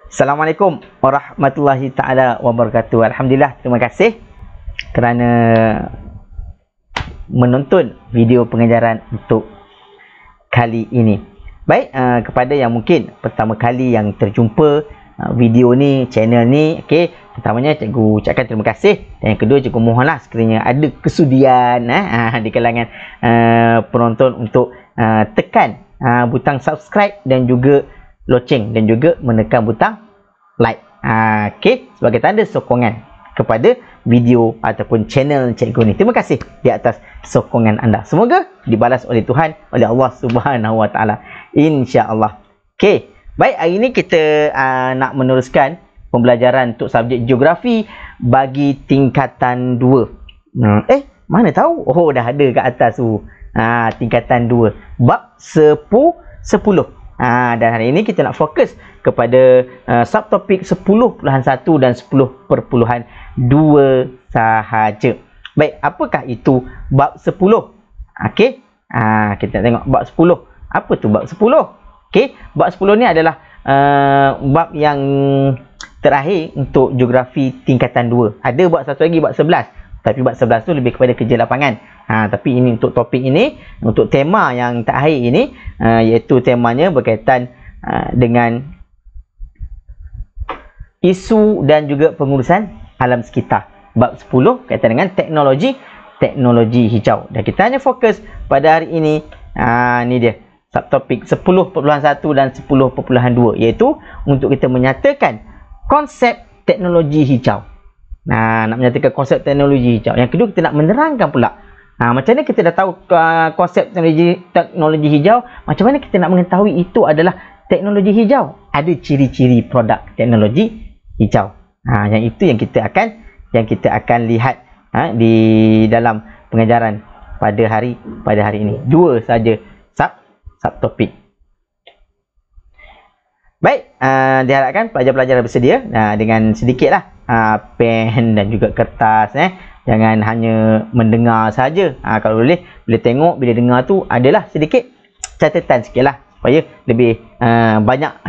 Assalamualaikum warahmatullahi taala wabarakatuh. Alhamdulillah, terima kasih kerana menonton video pengajaran untuk kali ini. Baik, kepada yang mungkin pertama kali yang terjumpa video ni, channel ni, okey, pertamanya cikgu ucapkan terima kasih, dan yang kedua cikgu mohonlah sekiranya ada kesudian di kalangan penonton untuk tekan butang subscribe dan juga loceng dan juga menekan butang like. Okey, sebagai tanda sokongan kepada video ataupun channel cikgu ni. Terima kasih di atas sokongan anda. Semoga dibalas oleh Tuhan, oleh Allah Subhanahu Wa Taala, insya-Allah. Okey, baik, hari ini kita nak meneruskan pembelajaran untuk subjek geografi bagi tingkatan 2. Mana tahu? Oh, dah ada kat atas tu. Tingkatan 2. Bab 10. Dan hari ini kita nak fokus kepada subtopik 10.1 dan 10.2 sahaja. Baik, apakah itu bab 10? Okey, kita tengok bab 10. Apa tu bab 10? Okey, bab 10 ni adalah bab yang terakhir untuk geografi tingkatan 2. Ada bab satu lagi, bab 11. Tapi bab 11 tu lebih kepada kerja lapangan. Tapi ini untuk topik ini, untuk tema yang terakhir ini, iaitu temanya berkaitan dengan isu dan juga pengurusan alam sekitar. Bab 10 kaitan dengan teknologi hijau. Dan kita hanya fokus pada hari ini, ni dia subtopik 10.1 dan 10.2, iaitu untuk kita menyatakan konsep teknologi hijau. Nak menyatakan konsep teknologi hijau. Yang kedua, kita nak menerangkan pula macam mana kita dah tahu konsep teknologi hijau, macam mana kita nak mengetahui itu adalah teknologi hijau. Ada ciri-ciri produk teknologi hijau. Yang itu yang kita akan lihat di dalam pengajaran pada hari ini. 2 saja subtopik. Baik, diharapkan pelajar-pelajar bersedia dengan sedikitlah pen dan juga kertas. Jangan hanya mendengar saja. Kalau boleh tengok, bila dengar tu adalah sedikit catatan sikitlah, supaya lebih banyak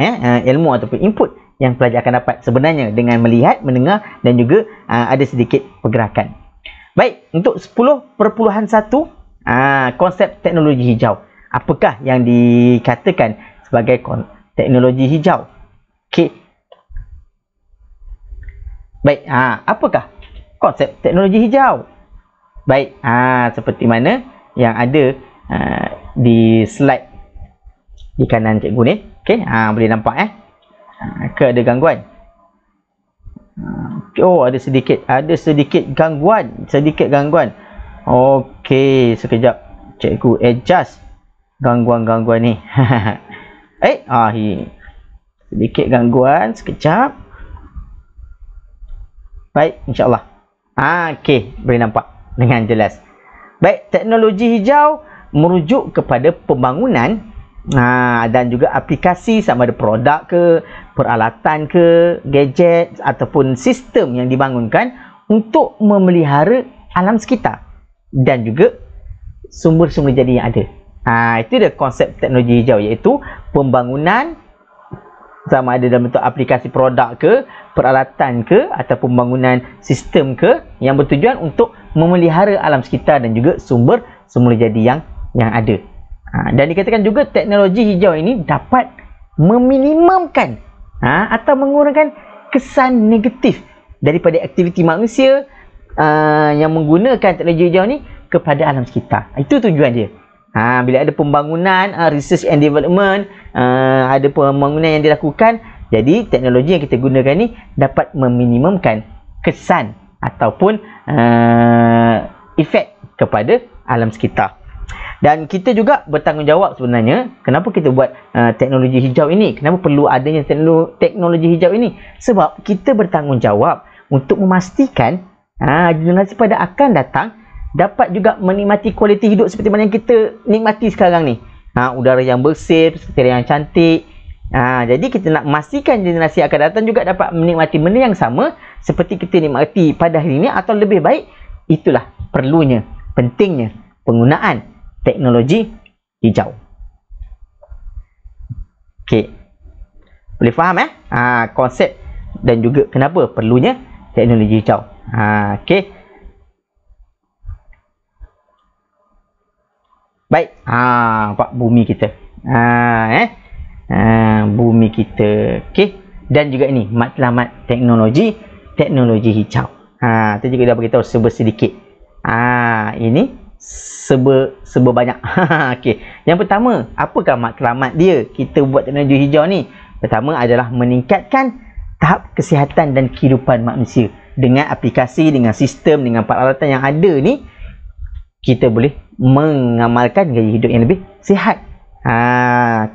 ilmu ataupun input yang pelajar akan dapat sebenarnya dengan melihat, mendengar dan juga ada sedikit pergerakan. Baik, untuk 10.1 konsep teknologi hijau. Apakah yang dikatakan sebagai teknologi hijau? Okey. Baik, apakah konsep teknologi hijau? Baik, seperti mana yang ada di slide di kanan cikgu ni. Okey, boleh nampak ke ada gangguan? Oh, ada sedikit gangguan, Okey, sekejap cikgu adjust gangguan ni. Sedikit gangguan, sekejap. Baik, insya-Allah. Okey, boleh nampak dengan jelas. Baik, teknologi hijau merujuk kepada pembangunan dan juga aplikasi, sama ada produk ke, peralatan ke, gadget ataupun sistem yang dibangunkan untuk memelihara alam sekitar dan juga sumber-sumber jadi yang ada. Itu dia konsep teknologi hijau, iaitu pembangunan, sama ada dalam bentuk aplikasi produk ke, peralatan ke, ataupun pembangunan sistem ke, yang bertujuan untuk memelihara alam sekitar dan juga sumber jadi yang ada. Dan dikatakan juga teknologi hijau ini dapat meminimumkan atau mengurangkan kesan negatif daripada aktiviti manusia yang menggunakan teknologi hijau ni kepada alam sekitar. Itu tujuan dia. Bila ada pembangunan, research and development, ada pembangunan yang dilakukan, jadi teknologi yang kita gunakan ni dapat meminimumkan kesan ataupun efek kepada alam sekitar. Dan kita juga bertanggungjawab sebenarnya, kenapa kita buat teknologi hijau ini, kenapa perlu adanya teknologi hijau ini? Sebab kita bertanggungjawab untuk memastikan generasi pada akan datang dapat juga menikmati kualiti hidup seperti mana yang kita nikmati sekarang ni. Udara yang bersih, sekitar yang cantik. Jadi kita nak memastikan generasi akan datang juga dapat menikmati benda yang sama seperti kita nikmati pada hari ini atau lebih baik. Itulah perlunya, pentingnya penggunaan teknologi hijau. Okey. Boleh faham konsep dan juga kenapa perlunya teknologi hijau. Okey. Baik. Pak bumi kita. Bumi kita. Okey. Dan juga ini matlamat teknologi hijau. Tu juga dah beritahu sedikit. Ini serba banyak. Okey. Yang pertama, apakah matlamat dia kita buat teknologi hijau ni? Pertama adalah meningkatkan tahap kesihatan dan kehidupan manusia. Dengan aplikasi, dengan sistem, dengan peralatan yang ada ni, kita boleh mengamalkan gaya hidup yang lebih sihat.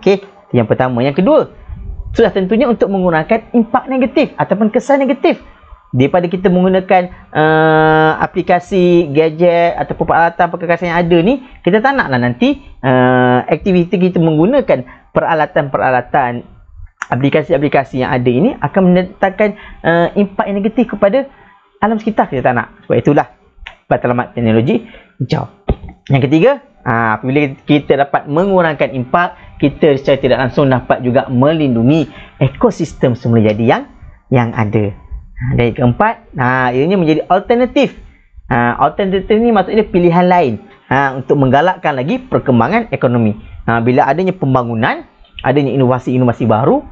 Okey. Yang pertama. Yang kedua, sudah tentunya untuk mengurangkan impak negatif ataupun kesan negatif daripada kita menggunakan aplikasi, gadget ataupun peralatan perkakasan yang ada ni. Kita tak naklah nanti aktiviti kita menggunakan peralatan-peralatan, aplikasi-aplikasi yang ada ini akan mendatangkan impak yang negatif kepada alam sekitar. Kita tak nak. Sebab itulah matlamat teknologi hijau. Yang ketiga, apabila kita dapat mengurangkan impak, kita secara tidak langsung dapat juga melindungi ekosistem semula jadi yang ada. Dan yang keempat, ianya menjadi alternatif. Alternatif ni maksudnya pilihan lain untuk menggalakkan lagi perkembangan ekonomi. Bila adanya pembangunan, adanya inovasi-inovasi baru,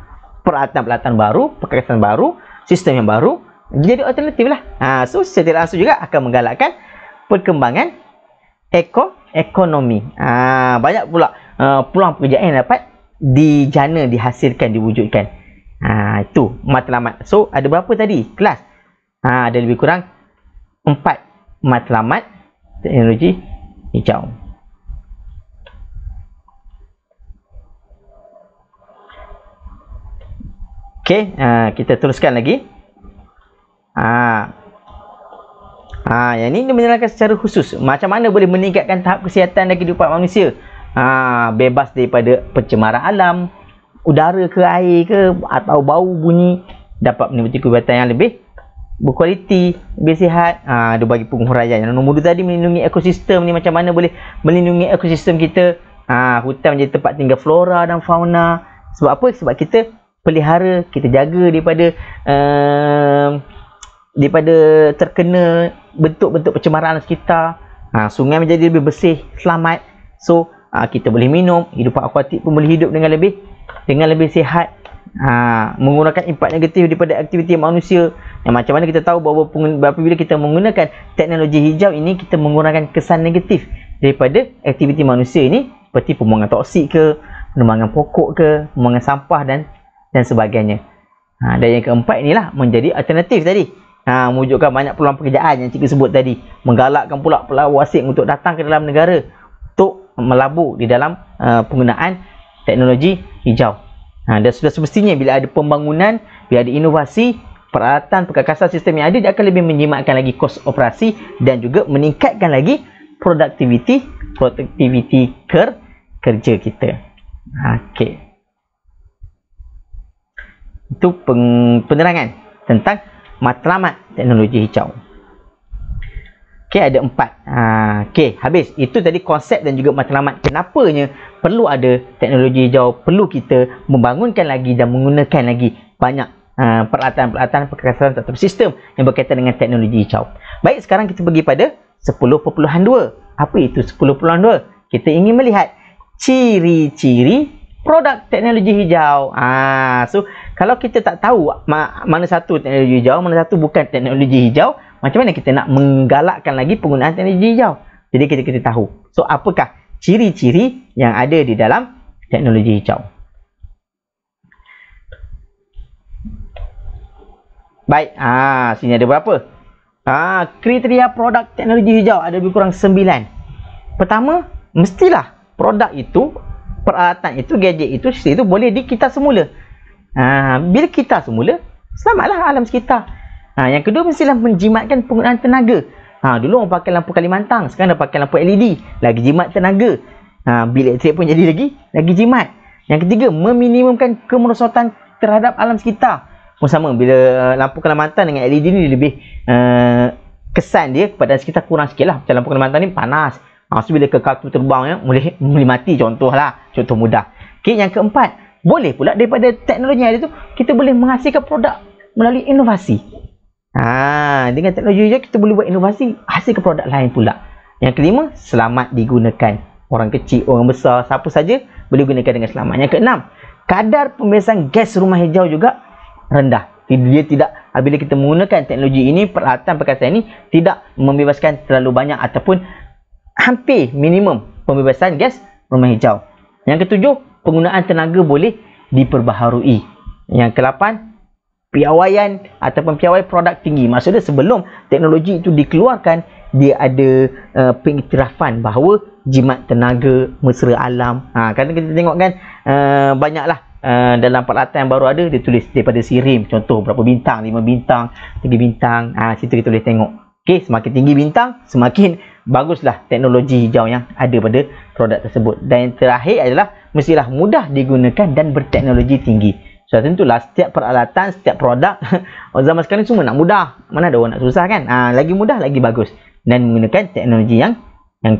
peralatan-peralatan baru, perkakasan baru, sistem yang baru, jadi alternatif lah. So secara tidak langsung juga akan menggalakkan perkembangan ekonomi. Banyak pula peluang pekerjaan yang dapat dijana, dihasilkan, diwujudkan. Itu matlamat. So ada berapa tadi kelas? Ada lebih kurang 4 matlamat teknologi hijau. Okey, kita teruskan lagi. Yang ini dia menerangkan secara khusus macam mana boleh meningkatkan tahap kesihatan dan kehidupan manusia. Bebas daripada pencemaran alam, udara ke air ke, atau bau bunyi, dapat menikmati kegiatan yang lebih berkualiti, lebih sihat. Dia bagi penghuraian. Yang nombor 2 tadi, melindungi ekosistem ni. Macam mana boleh melindungi ekosistem kita? Hutan menjadi tempat tinggal flora dan fauna. Sebab apa? Sebab kita pelihara, kita jaga daripada terkena bentuk-bentuk pencemaran sekitar. Sungai menjadi lebih bersih, selamat. So kita boleh minum, hidup akuatik pun boleh hidup dengan lebih sihat. Menggunakan impak negatif daripada aktiviti manusia. Yang macam mana kita tahu bahawa apabila kita menggunakan teknologi hijau ini, kita mengurangkan kesan negatif daripada aktiviti manusia ini, seperti pembuangan toksik ke, penebangan pokok ke, pembuangan sampah dan sebagainya. Dan yang keempat inilah menjadi alternatif tadi. Mewujudkan banyak peluang pekerjaan yang cikgu sebut tadi. Menggalakkan pula pelawak asing untuk datang ke dalam negara untuk melabur di dalam penggunaan teknologi hijau. Dan sudah semestinya bila ada pembangunan, bila ada inovasi, peralatan, perkakasan sistem yang ada, dia akan lebih menjimatkan lagi kos operasi dan juga meningkatkan lagi produktiviti kerja kita. Okey. Itu penerangan tentang matlamat teknologi hijau. Okey, ada 4. Okey, habis. Itu tadi konsep dan juga matlamat. Kenapanya perlu ada teknologi hijau, perlu kita membangunkan lagi dan menggunakan lagi banyak peralatan-peralatan perkakasan atau sistem yang berkaitan dengan teknologi hijau. Baik, sekarang kita pergi pada 10.2. Apa itu 10.2? Kita ingin melihat ciri-ciri produk teknologi hijau. So kalau kita tak tahu mana satu teknologi hijau, mana satu bukan teknologi hijau, macam mana kita nak menggalakkan lagi penggunaan teknologi hijau? Jadi kita tahu. So apakah ciri-ciri yang ada di dalam teknologi hijau? Baik, sini ada berapa? Kriteria produk teknologi hijau ada lebih kurang 9. Pertama, mestilah produk itu, peralatan itu, gadget itu, sistem itu boleh dikitar semula. Bila kita semula, selamatlah alam sekitar. Yang kedua, mestilah menjimatkan penggunaan tenaga. Dulu orang pakai lampu Kalimantan, sekarang dah pakai lampu LED, lagi jimat tenaga. Bil elektrik pun jadi lagi jimat. Yang ketiga, meminimumkan kemerosotan terhadap alam sekitar. Pun sama, bila lampu Kalimantan dengan LED ni lebih kesan dia kepada sekitar kurang sikit lah. Macam lampu Kalimantan ni panas. So bila kekal tu terbang, boleh mati, contoh mudah. Okay, yang keempat, Boleh pula daripada teknologi yang ada tu, kita boleh menghasilkan produk melalui inovasi. Dengan teknologi hijau kita boleh buat inovasi, hasilkan produk lain pula. Yang kelima, selamat digunakan. Orang kecil, orang besar, siapa saja boleh gunakan dengan selamat. Yang keenam, kadar pembebasan gas rumah hijau juga rendah. Dia tidak, bila kita menggunakan teknologi ini, peralatan perkataan ini tidak membebaskan terlalu banyak ataupun hampir minimum pembebasan gas rumah hijau. Yang ketujuh, penggunaan tenaga boleh diperbaharui. Yang kelapan, piawaian ataupun piawai produk tinggi. Maksudnya sebelum teknologi itu dikeluarkan, dia ada pengiktirafan bahawa jimat tenaga mesra alam. Kadang kita tengok kan, banyaklah dalam peralatan yang baru ada, dia tulis daripada sirim, contoh berapa bintang, 5 bintang, 3 bintang. Situ kita boleh tengok. Okey, semakin tinggi bintang, semakin baguslah teknologi hijau yang ada pada produk tersebut. Dan yang terakhir adalah mestilah mudah digunakan dan berteknologi tinggi. So tentulah setiap peralatan, setiap produk zaman sekarang semua nak mudah. Mana ada orang nak susah kan? Lagi mudah lagi bagus, dan menggunakan teknologi yang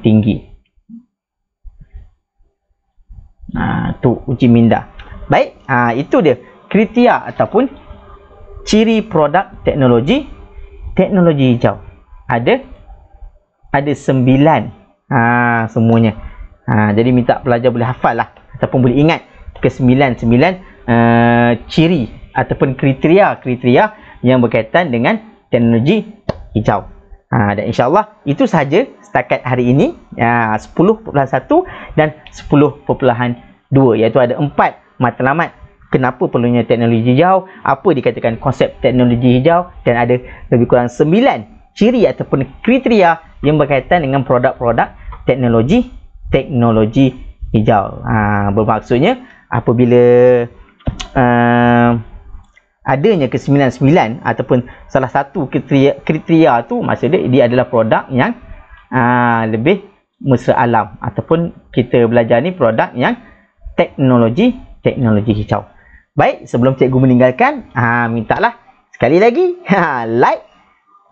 tinggi. Tu uji minda. Baik, itu dia kriteria ataupun ciri produk teknologi hijau. Ada 9 semuanya. Jadi minta pelajar boleh hafal lah ataupun boleh ingat ke 9 ciri ataupun kriteria yang berkaitan dengan teknologi hijau. Dan insyaAllah itu sahaja setakat hari ini, 10.1 dan 10.2, iaitu ada 4 matlamat kenapa perlunya teknologi hijau, apa dikatakan konsep teknologi hijau, dan ada lebih kurang 9 ciri ataupun kriteria yang berkaitan dengan produk-produk teknologi hijau. Bermaksudnya apabila adanya ke-9 ataupun salah satu kriteria tu, maksudnya dia adalah produk yang lebih mesra alam, ataupun kita belajar ni produk yang teknologi hijau. Baik, sebelum cikgu meninggalkan, mintalah sekali lagi like,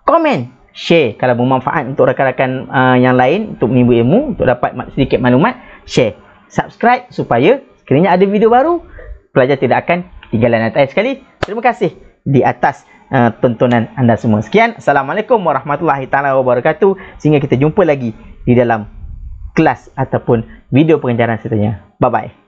komen, share kalau bermanfaat untuk rakan-rakan yang lain, untuk menimbul ilmu, untuk dapat sedikit maklumat. Share, subscribe supaya sekiranya ada video baru, pelajar tidak akan ketinggalan. Sekali terima kasih di atas tontonan anda semua. Sekian, Assalamualaikum warahmatullahi taala wabarakatuh. Sehingga kita jumpa lagi di dalam kelas ataupun video pengajaran seterusnya. Bye bye.